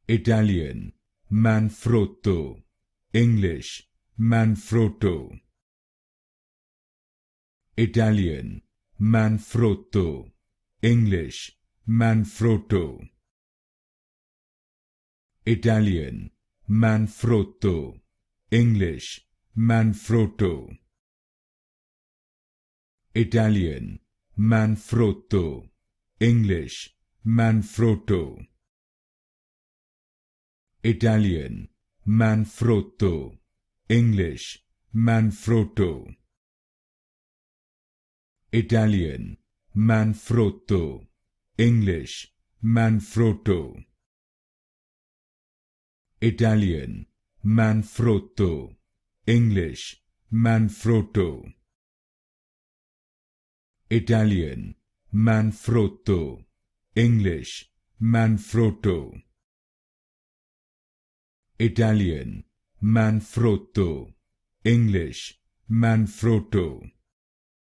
Italian, Manfrotto. English, Manfrotto. Italian, Manfrotto. English, Manfrotto. Italian, Manfrotto. English, Manfrotto. Italian, Manfrotto. English, Manfrotto. Italian, Manfrotto. English, Manfrotto. Italian, Manfrotto. English, Manfrotto. Italian, Manfrotto. English, Manfrotto. Italian, Manfrotto. English, Manfrotto. Italian, Manfrotto. English, Manfrotto.